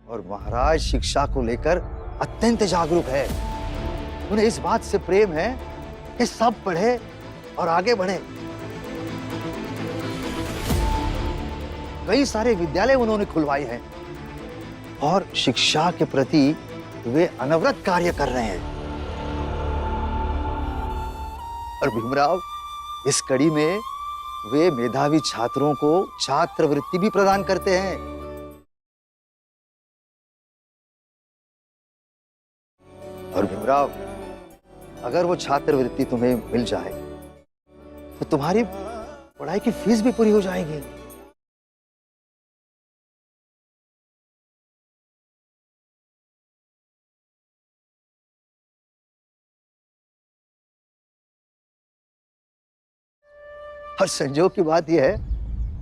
और महाराज शिक्षा को लेकर अत्यंत जागरूक है। उन्हें इस बात से प्रेम है कि सब पढ़े और आगे बढ़े। कई सारे विद्यालय उन्होंने खुलवाए हैं और शिक्षा के प्रति वे अनवरत कार्य कर रहे हैं। और भीमराव, इस कड़ी में वे मेधावी छात्रों को छात्रवृत्ति भी प्रदान करते हैं। और भीमराव, अगर वो छात्रवृत्ति तुम्हें मिल जाए तो तुम्हारी पढ़ाई की फीस भी पूरी हो जाएगी। और संजोग की बात यह है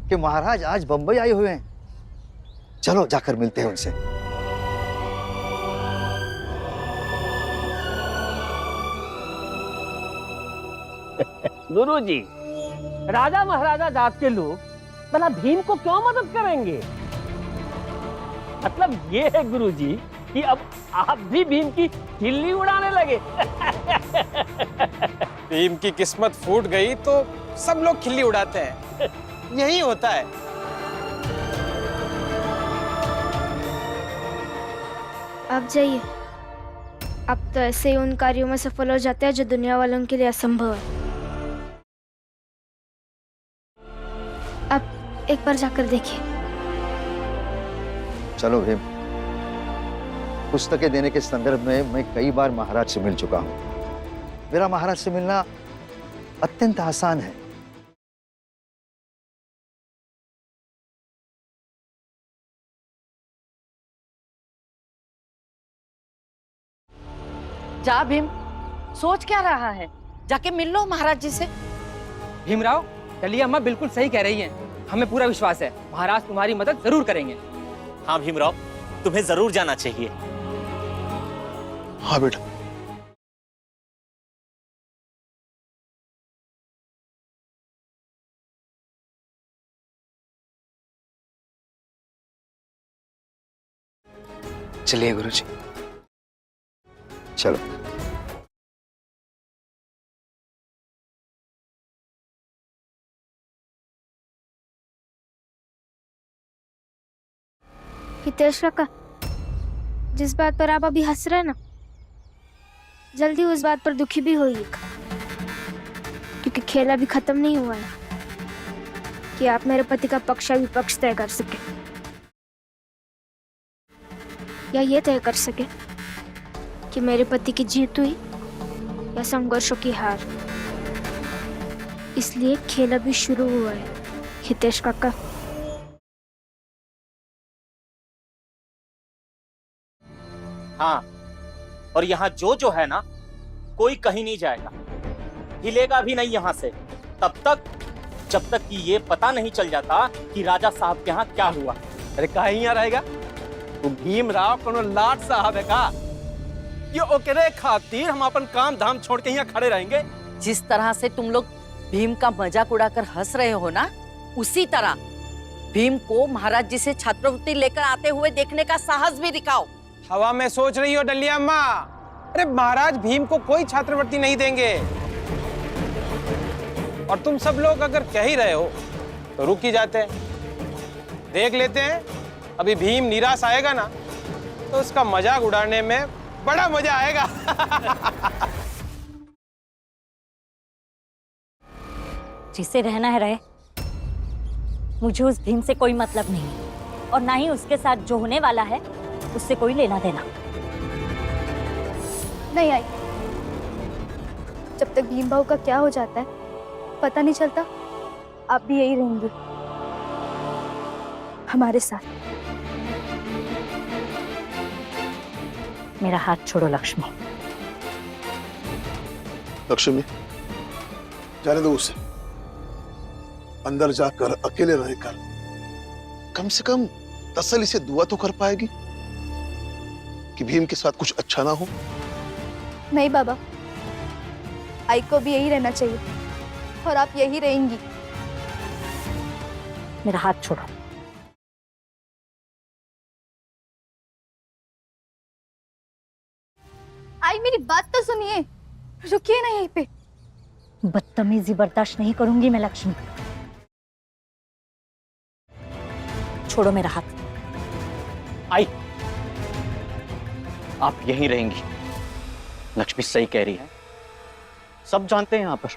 कि महाराज आज बंबई आए हुए हैं। चलो जाकर मिलते हैं उनसे। गुरुजी, राजा महाराजा जात के लोग भला भीम को क्यों मदद करेंगे? मतलब ये है गुरुजी कि अब आप भी भीम की खिल्ली उड़ाने लगे। भीम की किस्मत फूट गई तो सब लोग खिल्ली उड़ाते हैं। यही होता है। आप जाइए। अब तो ऐसे ही उन कार्यों में सफल हो जाते हैं जो दुनिया वालों के लिए असंभव है। अब एक बार जाकर देखिए। चलो भीम। पुस्तकें देने के संदर्भ में मैं कई बार महाराज से मिल चुका हूं। मेरा महाराज से मिलना अत्यंत आसान है। जा भीम, सोच क्या रहा है? जाके मिल लो महाराज जी से। भीमराव, डलिया अम्मा बिल्कुल सही कह रही हैं। हमें पूरा विश्वास है महाराज तुम्हारी मदद जरूर करेंगे। हाँ भीमराव, तुम्हें जरूर जाना चाहिए। हाँ बेटा। चलिए गुरुजी। चलो। हितेश काका, जिस बात पर आप अभी हंस रहे हैं ना, जल्दी उस बात पर दुखी भी होइएगा, क्योंकि खेल अभी खत्म नहीं हुआ है कि आप मेरे पति का पक्ष विपक्ष तय कर सके या ये तय कर सके कि मेरे पति की जीत हुई या संघर्षों की हार। इसलिए खेल अभी शुरू हुआ है हितेश काका। हाँ, और यहाँ जो है ना, कोई कहीं नहीं जाएगा, हिलेगा भी नहीं यहाँ से तब तक जब तक कि ये पता नहीं चल जाता कि राजा साहब के यहाँ क्या हुआ। अरे कहीं यहाँ रहेगा? तो भीमराव कोनो लाट साहब है का? ये ओकरे खातिर हम अपन काम धाम छोड़ के यहाँ खड़े रहेंगे? जिस तरह से तुम लोग भीम का मजाक उड़ाकर हंस रहे हो ना, उसी तरह भीम को महाराज जी से छात्रवृत्ति लेकर आते हुए देखने का साहस भी दिखाओ। हवा में सोच रही हो डलिया अम्मा? अरे महाराज भीम को कोई छात्रवृत्ति नहीं देंगे। और तुम सब लोग अगर कह ही रहे हो तो रुक ही जाते हैं, देख लेते हैं। अभी भीम निराश आएगा ना तो उसका मजाक उड़ाने में बड़ा मजा आएगा। जिसे रहना है रहे। मुझे उस भीम से कोई मतलब नहीं और ना ही उसके साथ जो होने वाला है उससे कोई लेना देना नहीं। आई जब तक भीम भाऊ का क्या हो जाता है पता नहीं चलता, आप भी यही रहेंगे हमारे साथ। मेरा हाथ छोड़ो लक्ष्मी। लक्ष्मी, जाने दो उसे। अंदर जाकर अकेले रहकर कम से कम तसल्ली से दुआ तो कर पाएगी कि भीम के साथ कुछ अच्छा ना हो। नहीं बाबा, आई को भी यही रहना चाहिए और आप यही रहेंगी। मेरा हाथ छोड़ो। आई मेरी बात तो सुनिए, रुकिए ना यहीं पे। बदतमीजी बर्दाश्त नहीं करूंगी मैं लक्ष्मी। छोड़ो मेरा हाथ। आई, आप यहीं रहेंगी। लक्ष्मी सही कह रही है। सब जानते हैं यहाँ पर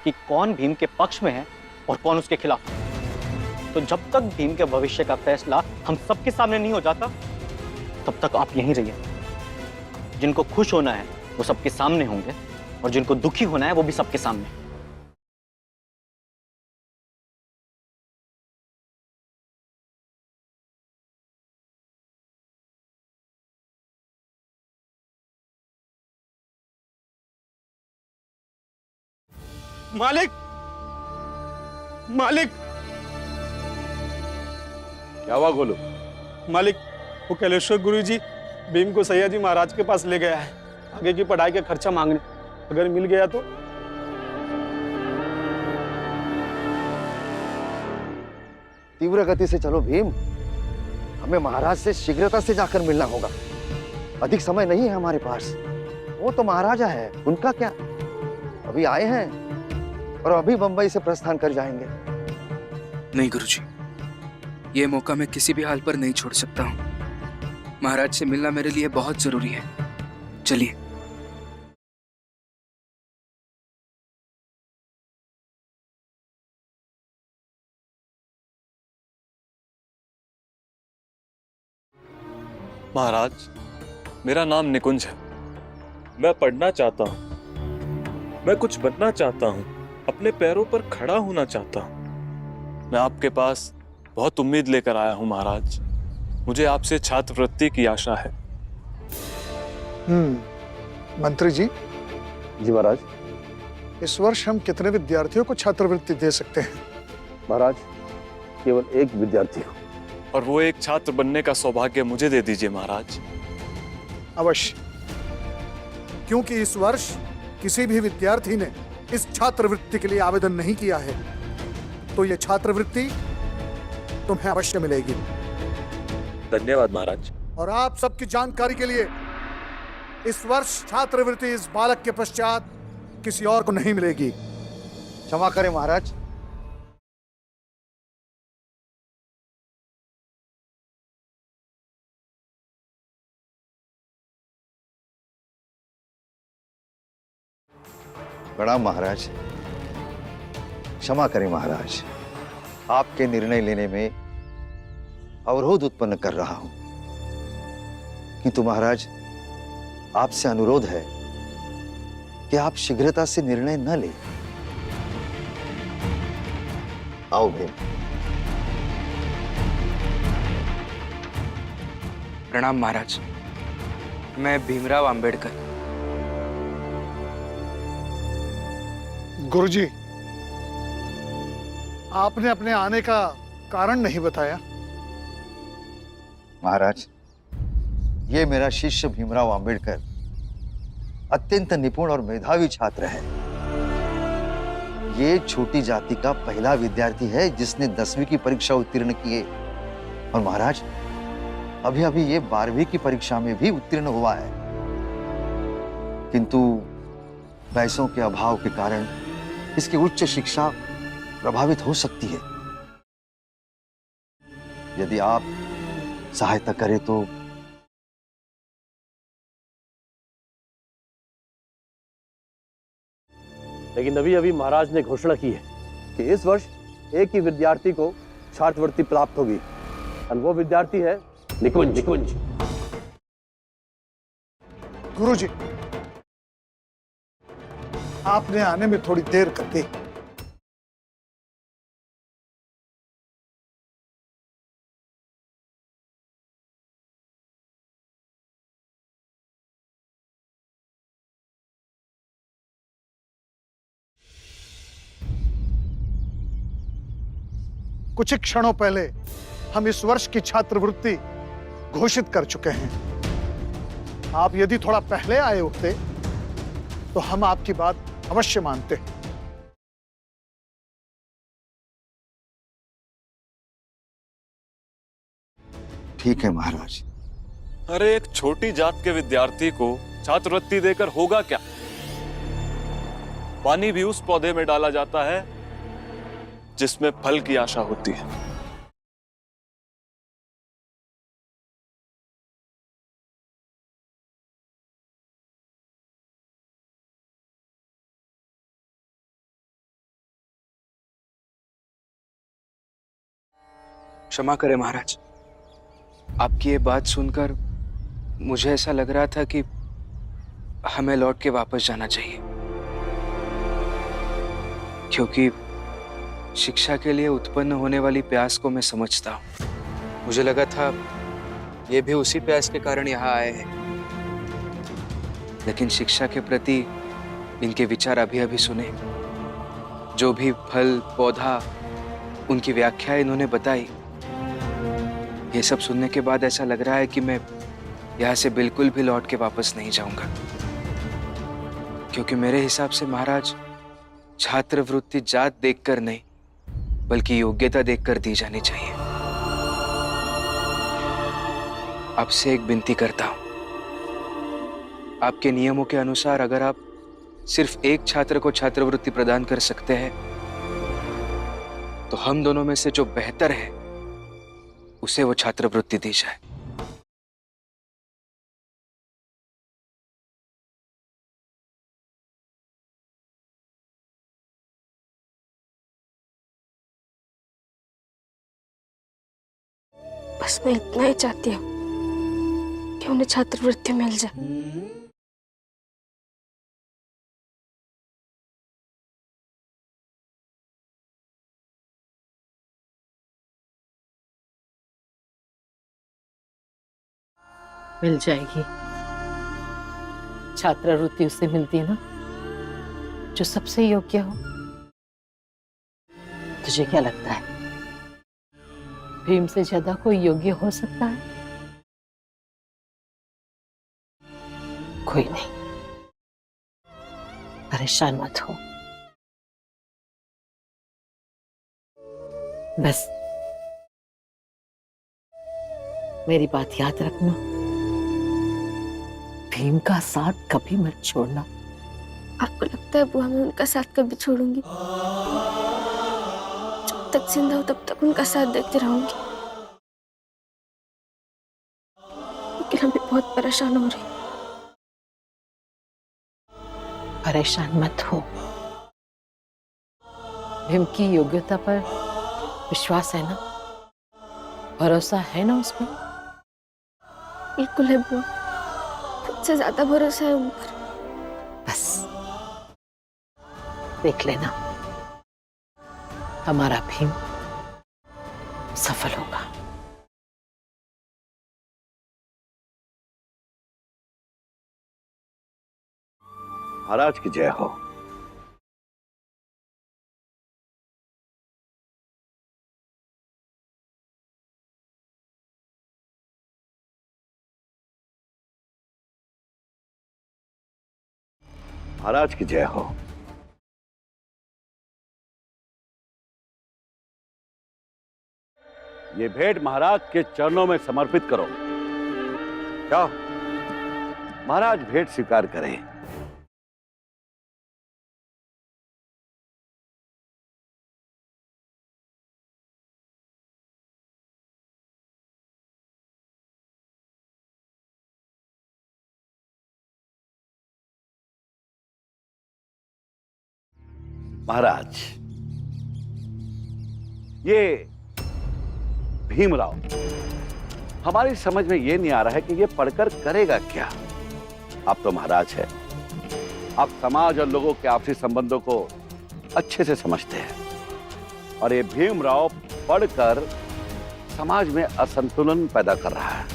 कि कौन भीम के पक्ष में है और कौन उसके खिलाफ। तो जब तक भीम के भविष्य का फैसला हम सबके सामने नहीं हो जाता, तब तक आप यहीं रहिए। जिनको खुश होना है वो सबके सामने होंगे, और जिनको दुखी होना है वो भी सबके सामने। मालिक, मालिक, क्या हुआ गोलू? मालिक, वो कैलेश्वर गुरुजी भीम को सैयाजी महाराज के पास ले गया है आगे की पढ़ाई का खर्चा मांगने। अगर मिल गया तो? तीव्र गति से चलो भीम, हमें महाराज से शीघ्रता से जाकर मिलना होगा। अधिक समय नहीं है हमारे पास। वो तो महाराजा है, उनका क्या? अभी आए हैं और अभी बंबई से प्रस्थान कर जाएंगे। नहीं गुरुजी, ये मौका मैं किसी भी हाल पर नहीं छोड़ सकता हूँ। महाराज से मिलना मेरे लिए बहुत जरूरी है। चलिए। महाराज, मेरा नाम निकुंज है। मैं पढ़ना चाहता हूँ, मैं कुछ बनना चाहता हूँ, अपने पैरों पर खड़ा होना चाहता हूँ। मैं आपके पास बहुत उम्मीद लेकर आया हूँ महाराज। मुझे आपसे छात्रवृत्ति की आशा है। मंत्री जी। जी महाराज। इस वर्ष हम कितने विद्यार्थियों को छात्रवृत्ति दे सकते हैं? महाराज, केवल एक विद्यार्थी को, और वो एक छात्र बनने का सौभाग्य मुझे दे दीजिए महाराज। अवश्य, क्योंकि इस वर्ष किसी भी विद्यार्थी ने इस छात्रवृत्ति के लिए आवेदन नहीं किया है, तो यह छात्रवृत्ति तुम्हें अवश्य मिलेगी। धन्यवाद महाराज। और आप सबकी जानकारी के लिए, इस वर्ष छात्रवृत्ति इस बालक के पश्चात किसी और को नहीं मिलेगी। क्षमा करें महाराज। प्रणाम महाराज। क्षमा करें महाराज, आपके निर्णय लेने में अवरोध उत्पन्न कर रहा हूं, किंतु महाराज आपसे अनुरोध है कि आप शीघ्रता से निर्णय न लें। आओ भीम। प्रणाम महाराज, मैं भीमराव अंबेडकर। गुरुजी, आपने अपने आने का कारण नहीं बताया। महाराज, ये मेरा शिष्य भीमराव अंबेडकर अत्यंत निपुण और मेधावी छात्र है। ये छोटी जाति का पहला विद्यार्थी है जिसने 10वीं की परीक्षा उत्तीर्ण की है, और महाराज अभी अभी ये 12वीं की परीक्षा में भी उत्तीर्ण हुआ है, किंतु पैसों के अभाव के कारण इसकी उच्च शिक्षा प्रभावित हो सकती है। यदि आप सहायता करें तो। लेकिन अभी अभी महाराज ने घोषणा की है कि इस वर्ष एक ही विद्यार्थी को छात्रवृत्ति प्राप्त होगी, और वो विद्यार्थी है निकुंज। गुरुजी, आपने आने में थोड़ी देर कर दी। कुछ क्षणों पहले हम इस वर्ष की छात्रवृत्ति घोषित कर चुके हैं। आप यदि थोड़ा पहले आए होते तो हम आपकी बात अवश्य मानते। ठीक है महाराज। अरे, एक छोटी जात के विद्यार्थी को छात्रवृत्ति देकर होगा क्या? पानी भी उस पौधे में डाला जाता है जिसमें फल की आशा होती है। क्षमा करें महाराज, आपकी ये बात सुनकर मुझे ऐसा लग रहा था कि हमें लौट के वापस जाना चाहिए, क्योंकि शिक्षा के लिए उत्पन्न होने वाली प्यास को मैं समझता हूँ। मुझे लगा था ये भी उसी प्यास के कारण यहाँ आए हैं, लेकिन शिक्षा के प्रति इनके विचार अभी अभी सुने। जो भी फल पौधा, उनकी व्याख्या इन्होंने बताई, ये सब सुनने के बाद ऐसा लग रहा है कि मैं यहाँ से बिल्कुल भी लौट के वापस नहीं जाऊंगा, क्योंकि मेरे हिसाब से महाराज, छात्रवृत्ति जात देखकर नहीं बल्कि योग्यता देखकर दी जानी चाहिए। आपसे एक विनती करता हूं, आपके नियमों के अनुसार अगर आप सिर्फ एक छात्र को छात्रवृत्ति प्रदान कर सकते हैं तो हम दोनों में से जो बेहतर है उसे वो छात्रवृत्ति दी जाए। बस मैं इतना ही चाहती हूँ कि उन्हें छात्रवृत्ति मिल जाए। मिल जाएगी। छात्रवृत्ति उससे मिलती है ना जो सबसे योग्य हो। तुझे क्या लगता है भीम से ज्यादा कोई योग्य हो सकता है? कोई नहीं, परेशान मत हो। बस मेरी बात याद रखना, भीम का साथ कभी मत छोड़ना। आपको लगता है बुआ मैं उनका साथ कभी छोड़ूंगी? जब तक जिंदा हूं तब तक उनका साथ देती रहूंगी, लेकिन हम भी बहुत परेशान हो रहे हैं। परेशान मत हो, भीम की योग्यता पर विश्वास है ना, भरोसा है ना उसमें? बिल्कुल है बुआ, खुद से ज्यादा भरोसा है उन पर। बस देख लेना, हमारा भीम सफल होगा। महाराज की जय हो। महाराज की जय हो। ये भेंट महाराज के चरणों में समर्पित करो। जाओ, महाराज भेंट स्वीकार करें। महाराज, ये भीमराव, हमारी समझ में ये नहीं आ रहा है कि ये पढ़कर करेगा क्या। आप तो महाराज हैं, आप समाज और लोगों के आपसी संबंधों को अच्छे से समझते हैं, और ये भीमराव पढ़कर समाज में असंतुलन पैदा कर रहा है।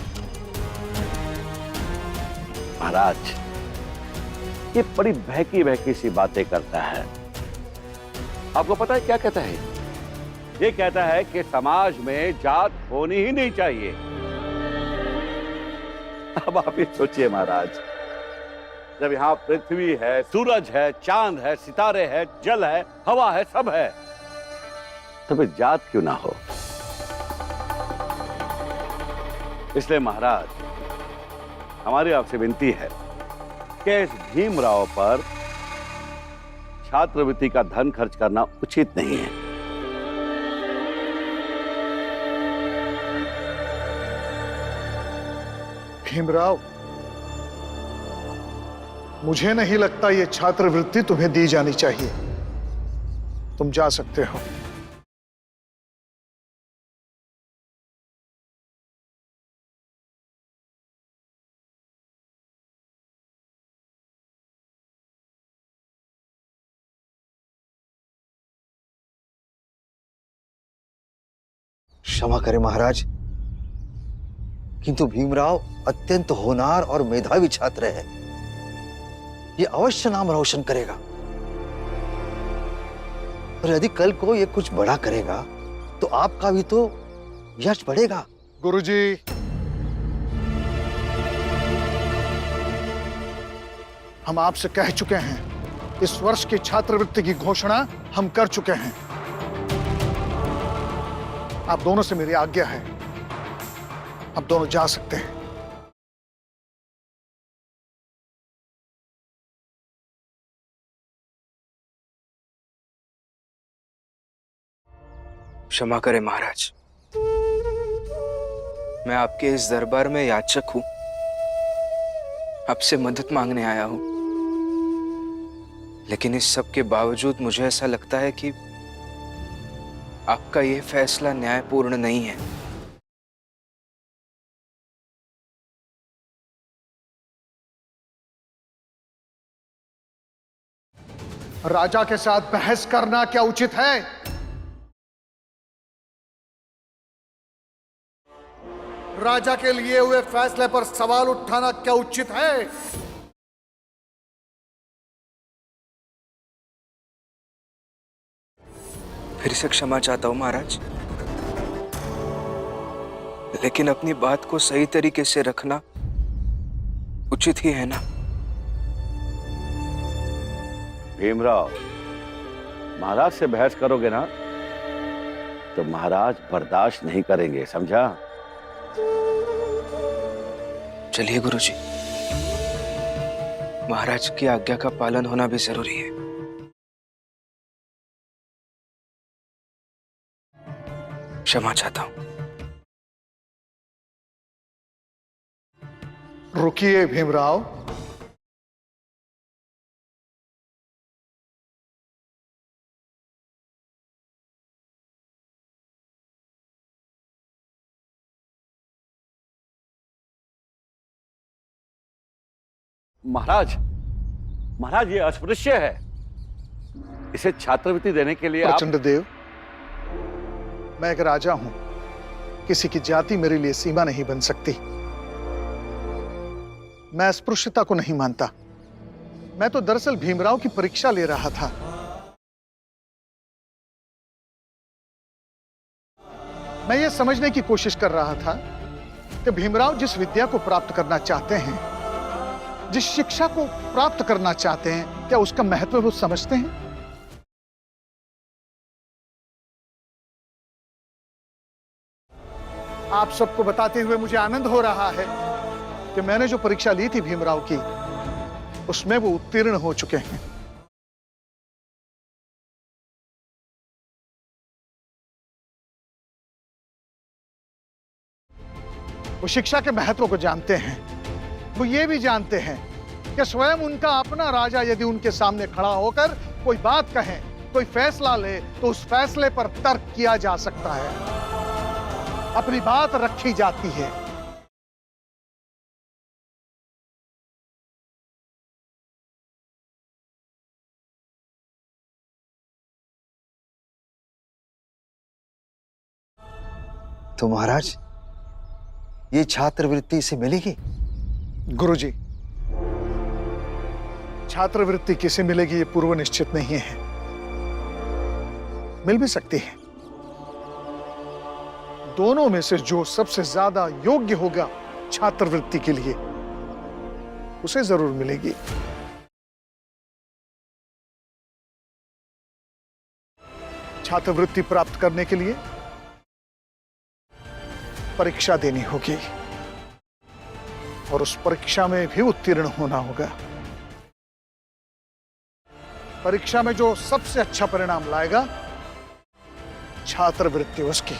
महाराज, ये बड़ी बहकी बहकी सी बातें करता है। आपको पता है क्या कहता है? ये कहता है कि समाज में जात होनी ही नहीं चाहिए। अब आप ये सोचिए महाराज, जब यहाँ पृथ्वी है, सूरज है, चांद है, सितारे है, जल है, हवा है, सब है, तो फिर जात क्यों ना हो? इसलिए महाराज, हमारी आपसे विनती है आपके इस भीमराव पर छात्रवृत्ति का धन खर्च करना उचित नहीं है। भीमराव, मुझे नहीं लगता ये छात्रवृत्ति तुम्हें दी जानी चाहिए। तुम जा सकते हो। क्षमा करें महाराज, किंतु भीमराव अत्यंत होनहार और मेधावी छात्र है। ये अवश्य नाम रोशन करेगा, और यदि कल को ये कुछ बड़ा करेगा तो आपका भी तो यश बढ़ेगा। गुरुजी, हम आपसे कह चुके हैं, इस वर्ष की छात्रवृत्ति की घोषणा हम कर चुके हैं। आप दोनों से मेरी आज्ञा है, आप दोनों जा सकते हैं। क्षमा करें महाराज, मैं आपके इस दरबार में याचक हूं, आपसे मदद मांगने आया हूं। लेकिन इस सब के बावजूद मुझे ऐसा लगता है कि आपका यह फैसला न्यायपूर्ण नहीं है। राजा के साथ बहस करना क्या उचित है? राजा के लिए हुए फैसले पर सवाल उठाना क्या उचित है? फिर से क्षमा चाहता हूं महाराज, लेकिन अपनी बात को सही तरीके से रखना उचित ही है ना। भीमराव, महाराज से बहस करोगे ना तो महाराज बर्दाश्त नहीं करेंगे, समझा? चलिए गुरुजी, महाराज की आज्ञा का पालन होना भी जरूरी है। क्षमा चाहता हूं। रुकिए भीमराव, महाराज, महाराज ये अस्पृश्य है, इसे छात्रवृत्ति देने के लिए प्रचंड देव, मैं एक राजा हूं, किसी की जाति मेरे लिए सीमा नहीं बन सकती। मैं अस्पृश्यता को नहीं मानता। मैं तो दरअसल भीमराव की परीक्षा ले रहा था। मैं ये समझने की कोशिश कर रहा था कि भीमराव जिस विद्या को प्राप्त करना चाहते हैं, जिस शिक्षा को प्राप्त करना चाहते हैं, क्या उसका महत्व वो समझते हैं? आप सबको बताते हुए मुझे आनंद हो रहा है कि मैंने जो परीक्षा ली थी भीमराव की, उसमें वो उत्तीर्ण हो चुके हैं। वो शिक्षा के महत्व को जानते हैं। वो ये भी जानते हैं कि स्वयं उनका अपना राजा यदि उनके सामने खड़ा होकर कोई बात कहे, कोई फैसला ले, तो उस फैसले पर तर्क किया जा सकता है, अपनी बात रखी जाती है। तो महाराज, ये छात्रवृत्ति इसे मिलेगी? गुरुजी, छात्रवृत्ति किसे मिलेगी ये पूर्व निश्चित नहीं है। मिल भी सकती है। दोनों में से जो सबसे ज्यादा योग्य होगा छात्रवृत्ति के लिए, उसे जरूर मिलेगी। छात्रवृत्ति प्राप्त करने के लिए परीक्षा देनी होगी और उस परीक्षा में भी उत्तीर्ण होना होगा। परीक्षा में जो सबसे अच्छा परिणाम लाएगा छात्रवृत्ति उसकी।